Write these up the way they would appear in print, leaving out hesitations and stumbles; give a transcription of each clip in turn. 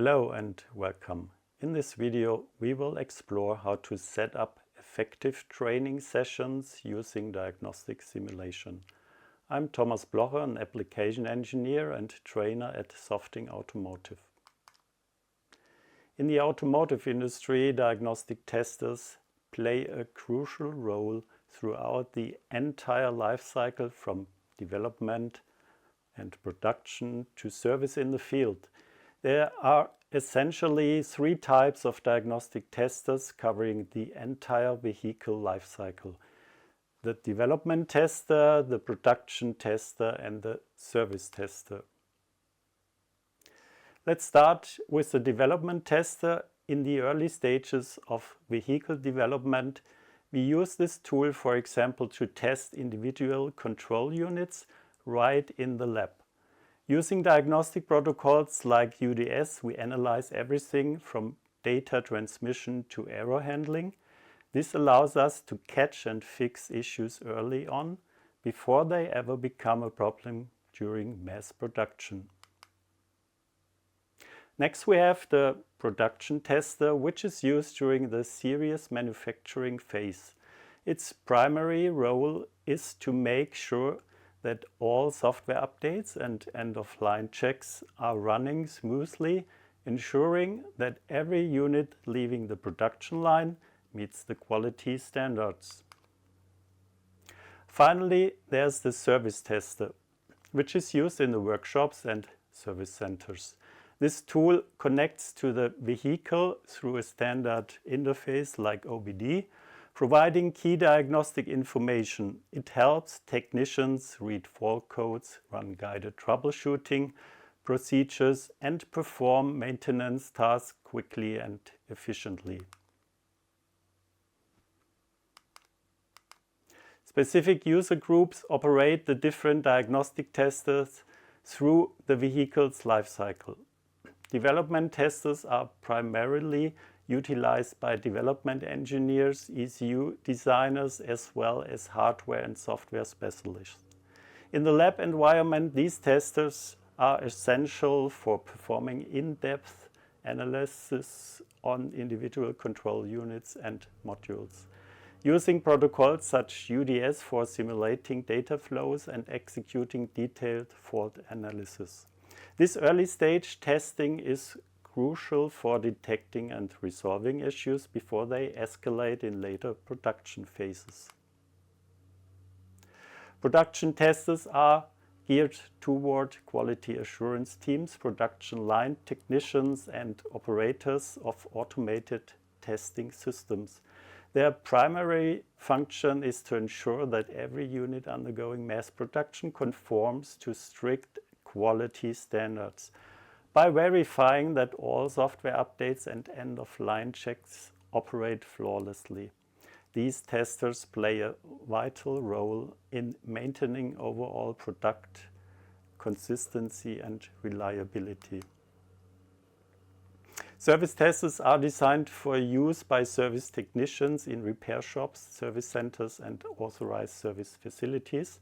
Hello and welcome. In this video we will explore how to set up effective training sessions using diagnostic simulation. I'm Thomas Blocher, an application engineer and trainer at Softing Automotive. In the automotive industry, diagnostic testers play a crucial role throughout the entire life cycle, from development and production to service in the field. There are essentially three types of diagnostic testers covering the entire vehicle life cycle: the development tester, the production tester, and the service tester. Let's start with the development tester. In the early stages of vehicle development, we use this tool, for example, to test individual control units right in the lab. Using diagnostic protocols like UDS, we analyze everything from data transmission to error handling. This allows us to catch and fix issues early on, before they ever become a problem during mass production. Next, we have the production tester, which is used during the series manufacturing phase. Its primary role is to make sure that all software updates and end-of-line checks are running smoothly, ensuring that every unit leaving the production line meets the quality standards. Finally, there's the service tester, which is used in the workshops and service centers. This tool connects to the vehicle through a standard interface like OBD, providing key diagnostic information. It helps technicians read fault codes, run guided troubleshooting procedures, and perform maintenance tasks quickly and efficiently. Specific user groups operate the different diagnostic testers through the vehicle's life cycle. Development testers are primarily utilized by development engineers, ECU designers, as well as hardware and software specialists. In the lab environment, these testers are essential for performing in-depth analysis on individual control units and modules, using protocols such as UDS for simulating data flows and executing detailed fault analysis. This early stage testing is crucial for detecting and resolving issues before they escalate in later production phases. Production testers are geared toward quality assurance teams, production line technicians, and operators of automated testing systems. Their primary function is to ensure that every unit undergoing mass production conforms to strict quality standards by verifying that all software updates and end-of-line checks operate flawlessly. These testers play a vital role in maintaining overall product consistency and reliability. Service testers are designed for use by service technicians in repair shops, service centers, and authorized service facilities.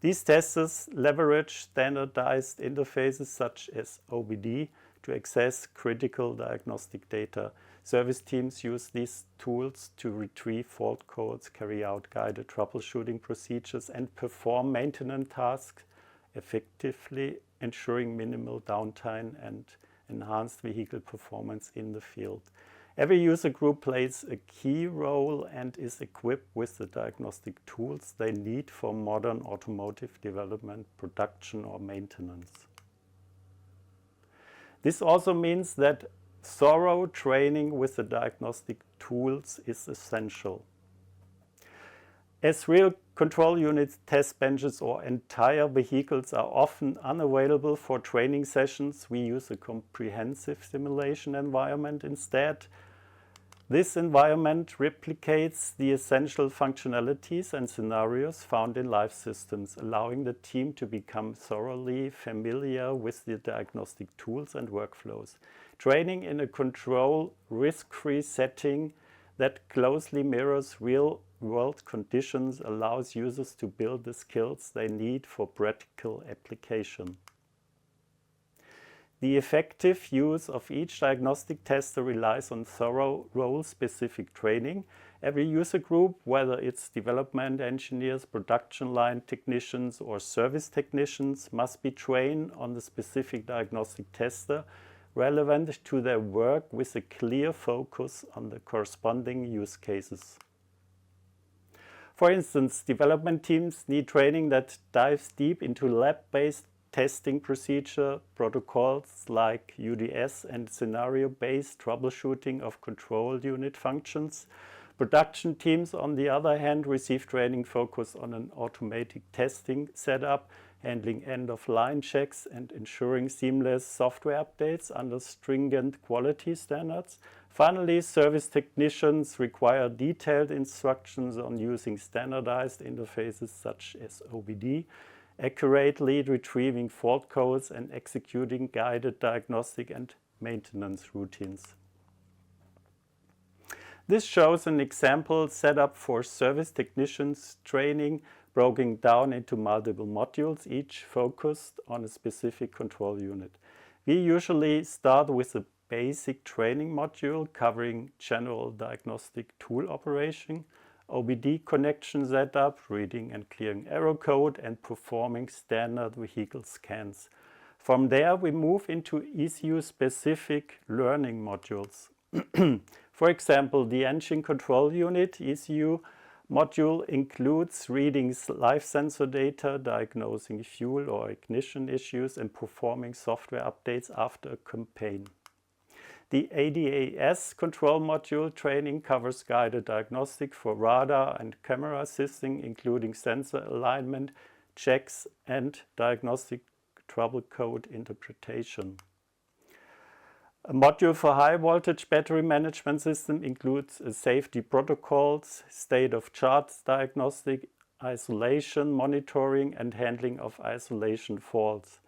These testers leverage standardized interfaces such as OBD to access critical diagnostic data. Service teams use these tools to retrieve fault codes, carry out guided troubleshooting procedures, and perform maintenance tasks effectively, ensuring minimal downtime and enhanced vehicle performance in the field. Every user group plays a key role and is equipped with the diagnostic tools they need for modern automotive development, production, or maintenance. This also means that thorough training with the diagnostic tools is essential. As real control units, test benches, or entire vehicles are often unavailable for training sessions, we use a comprehensive simulation environment instead. This environment replicates the essential functionalities and scenarios found in live systems, allowing the team to become thoroughly familiar with the diagnostic tools and workflows. Training in a control, risk-free setting that closely mirrors real-world conditions allows users to build the skills they need for practical application. The effective use of each diagnostic tester relies on thorough role-specific training. Every user group, whether it's development engineers, production line technicians, or service technicians, must be trained on the specific diagnostic tester relevant to their work with a clear focus on the corresponding use cases. For instance, development teams need training that dives deep into lab-based testing procedure protocols like UDS and scenario-based troubleshooting of control unit functions. Production teams, on the other hand, receive training focused on an automatic testing setup, handling end-of-line checks and ensuring seamless software updates under stringent quality standards. Finally, service technicians require detailed instructions on using standardized interfaces such as OBD, accurately retrieving fault codes and executing guided diagnostic and maintenance routines. This shows an example setup for service technicians training broken down into multiple modules, each focused on a specific control unit. We usually start with a basic training module covering general diagnostic tool operation, OBD connection setup, reading and clearing error code, and performing standard vehicle scans. From there, we move into ECU-specific learning modules. For example, the engine control unit ECU module includes reading live sensor data, diagnosing fuel or ignition issues, and performing software updates after a campaign. The ADAS control module training covers guided diagnostic for radar and camera system, including sensor alignment checks and diagnostic trouble code interpretation. A module for high voltage battery management system includes safety protocols, state of charts diagnostic, isolation monitoring, and handling of isolation faults.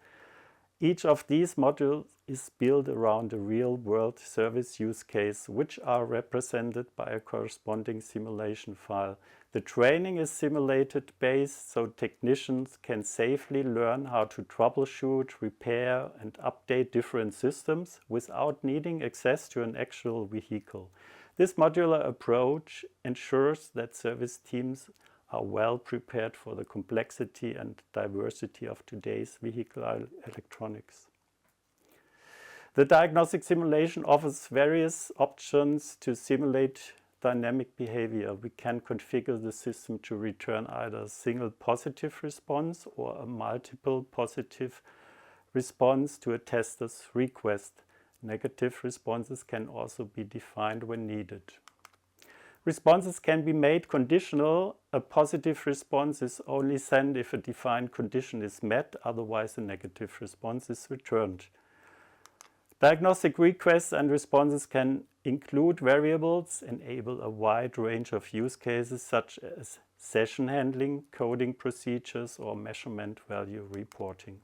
Each of these modules is built around a real-world service use case, which are represented by a corresponding simulation file. The training is simulated based, so technicians can safely learn how to troubleshoot, repair, and update different systems without needing access to an actual vehicle. This modular approach ensures that service teams are well prepared for the complexity and diversity of today's vehicle electronics. The diagnostic simulation offers various options to simulate dynamic behavior. We can configure the system to return either a single positive response or a multiple positive response to a tester's request. Negative responses can also be defined when needed. Responses can be made conditional. A positive response is only sent if a defined condition is met, otherwise a negative response is returned. Diagnostic requests and responses can include variables, enable a wide range of use cases such as session handling, coding procedures, or measurement value reporting.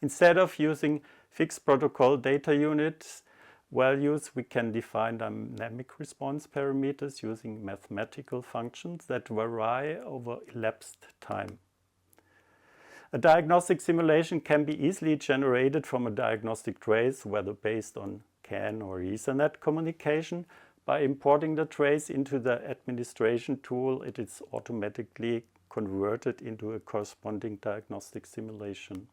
Instead of using fixed protocol data units values, we can define dynamic response parameters using mathematical functions that vary over elapsed time. A diagnostic simulation can be easily generated from a diagnostic trace, whether based on CAN or Ethernet communication. By importing the trace into the administration tool, it is automatically converted into a corresponding diagnostic simulation.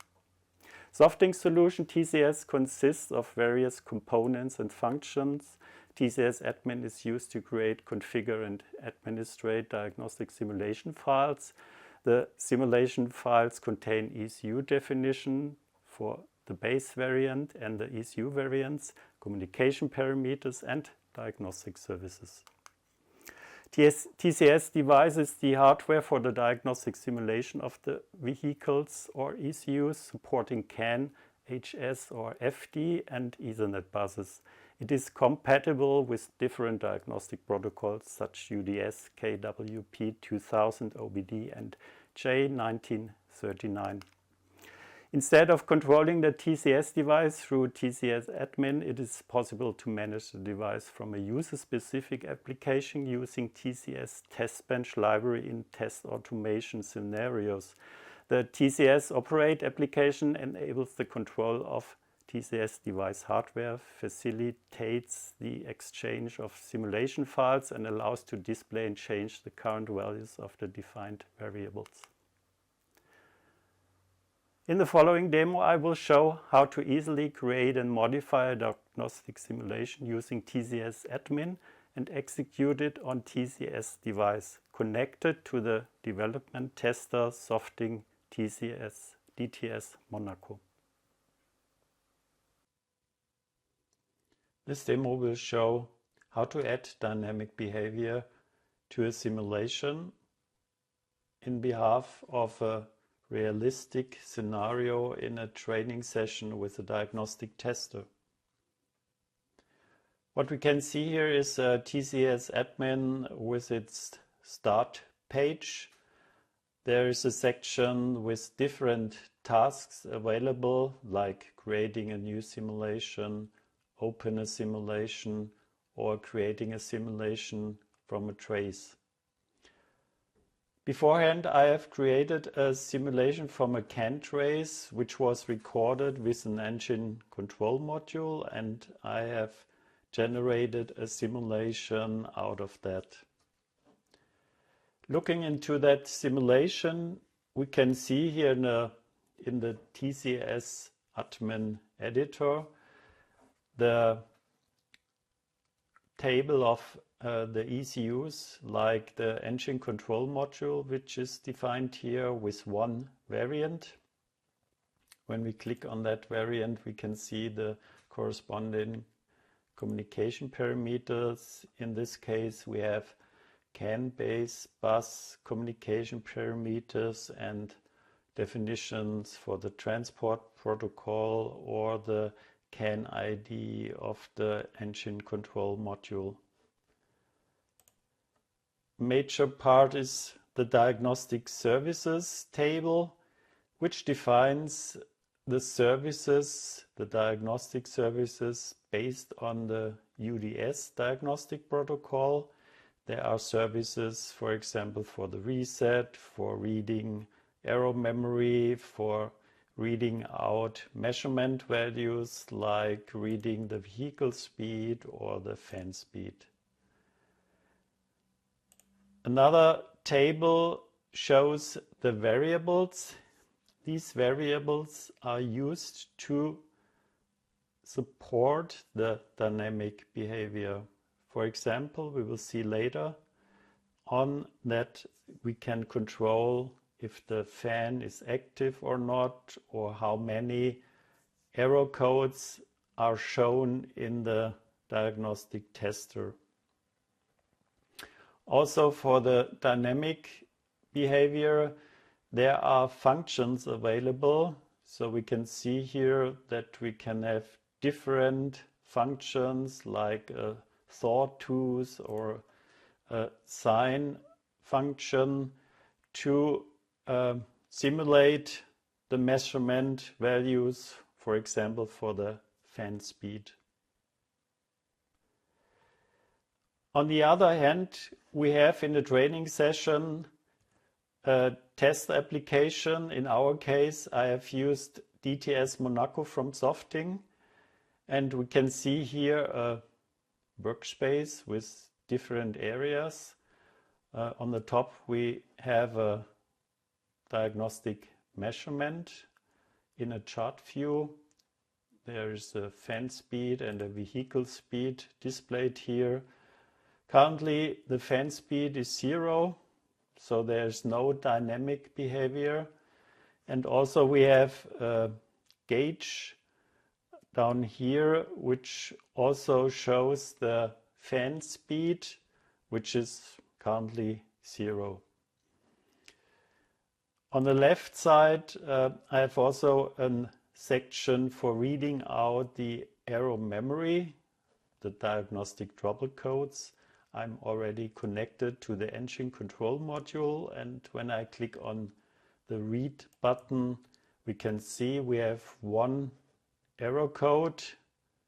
Softing solution TCS consists of various components and functions. TCS admin is used to create, configure, and administrate diagnostic simulation files. The simulation files contain ECU definition for the base variant and the ECU variants, communication parameters, and diagnostic services. TCS devises the hardware for the diagnostic simulation of the vehicles or ECUs supporting CAN, HS or FD and Ethernet buses. It is compatible with different diagnostic protocols such UDS, KWP 2000 OBD and J1939. Instead of controlling the TCS device through TCS admin, it is possible to manage the device from a user-specific application using TCS test bench library in test automation scenarios. The TCS operate application enables the control of TCS device hardware facilitates the exchange of simulation files and allows to display and change the current values of the defined variables. In the following demo, I will show how to easily create and modify a diagnostic simulation using TCS admin and execute it on TCS device connected to the development tester Softing TCS DTS.monaco. This demo will show how to add dynamic behavior to a simulation in behalf of a realistic scenario in a training session with a diagnostic tester. What we can see here is a TCS admin with its start page. There is a section with different tasks available, like creating a new simulation, open a simulation, or creating a simulation from a trace. Beforehand, I have created a simulation from a CAN trace, which was recorded with an engine control module, and I have generated a simulation out of that. Looking into that simulation, we can see here in the TCS admin editor the table of the ECUs, like the engine control module, which is defined here with one variant. When we click on that variant, we can see the corresponding communication parameters. In this case, we have CAN base bus communication parameters and definitions for the transport protocol or the CAN ID of the engine control module. Major part is the diagnostic services table, which defines the services, the diagnostic services based on the UDS diagnostic protocol. There are services, for example, for the reset, for reading error memory, for reading out measurement values like reading the vehicle speed or the fan speed. Another table shows the variables. These variables are used to support the dynamic behavior. For example, we will see later on that we can control if the fan is active or not, or how many error codes are shown in the diagnostic tester. Also, for the dynamic behavior, there are functions available. So we can see here that we can have different functions like a sawtooth or a sine function to simulate the measurement values, for example, for the fan speed. On the other hand, we have in the training session a test application. In our case, I have used DTS.monaco from Softing, and we can see here a workspace with different areas. On the top, we have a diagnostic measurement in a chart view. There is a fan speed and a vehicle speed displayed here. Currently, the fan speed is 0, so there's no dynamic behavior. And also we have a gauge down here, which also shows the fan speed, which is currently 0. On the left side, I have also a section for reading out the error memory, the diagnostic trouble codes. I'm already connected to the engine control module, and when I click on the read button, we can see we have one error code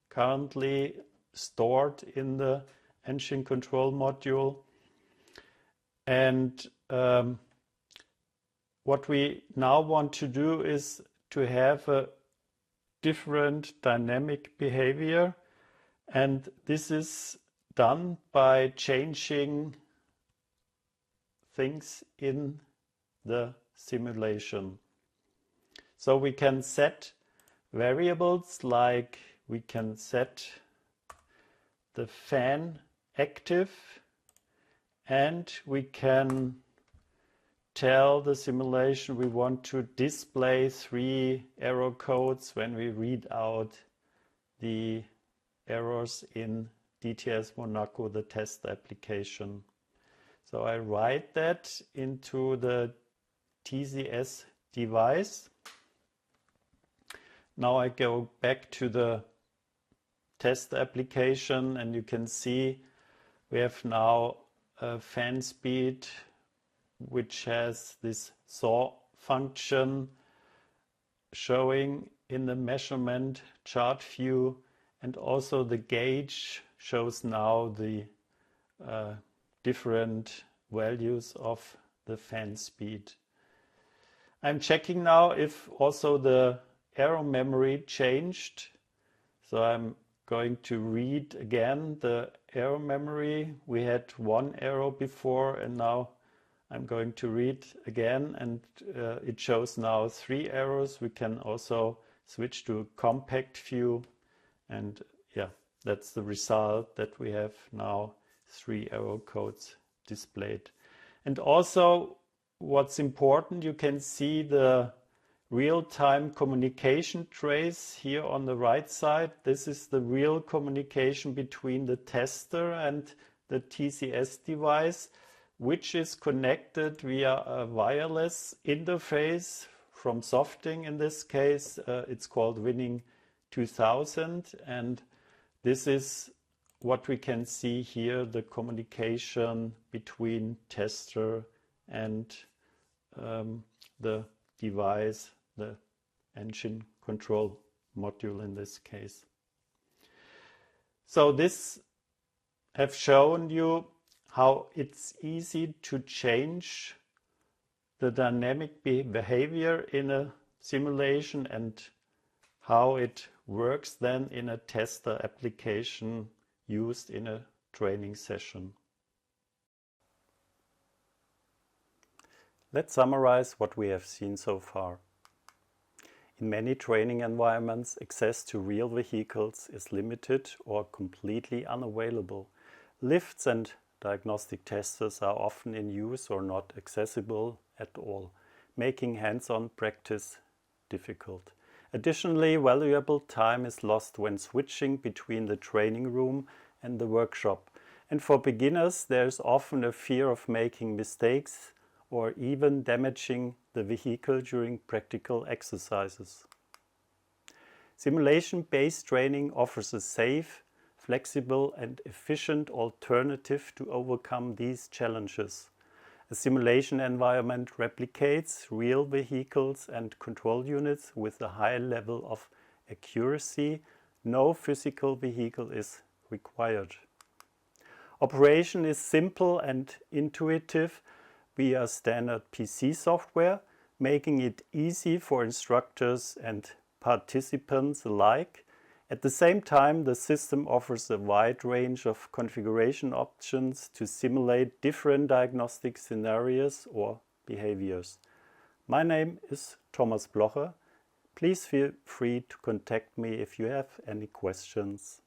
currently stored in the engine control module. And what we now want to do is to have a different dynamic behavior, and this is done by changing things in the simulation. So we can set variables, like we can set the fan active, and we can tell the simulation we want to display 3 error codes when we read out the errors in DTS.monaco, the test application. So I write that into the TCS device. Now I go back to the test application, and you can see we have now a fan speed which has this saw function showing in the measurement chart view, and also the gauge shows now the different values of the fan speed. I'm checking now if also the arrow memory changed. So I'm going to read again the arrow memory. We had 1 arrow before, and now I'm going to read again, and it shows now 3 arrows. We can also switch to compact view, and yeah, that's the result, that we have now 3 arrow codes displayed. And also, what's important, you can see the real-time communication trace here on the right side. This is the real communication between the tester and the TCS device, which is connected via a wireless interface from Softing. In this case, it's called Winning 2000, and this is what we can see here, the communication between tester and the device, the engine control module in this case. So this have shown you how it's easy to change the dynamic behavior in a simulation, and how it works then in a tester application used in a training session. Let's summarize what we have seen so far. In many training environments, access to real vehicles is limited or completely unavailable. Lifts and diagnostic testers are often in use or not accessible at all, making hands-on practice difficult. Additionally, valuable time is lost when switching between the training room and the workshop. And for beginners, there is often a fear of making mistakes or even damaging the vehicle during practical exercises. Simulation-based training offers a safe, flexible and efficient alternative to overcome these challenges. A simulation environment replicates real vehicles and control units with a high level of accuracy. No physical vehicle is required. Operation is simple and intuitive via standard PC software, making it easy for instructors and participants alike. At the same time, the system offers a wide range of configuration options to simulate different diagnostic scenarios or behaviors. My name is Thomas Blocher. Please feel free to contact me if you have any questions.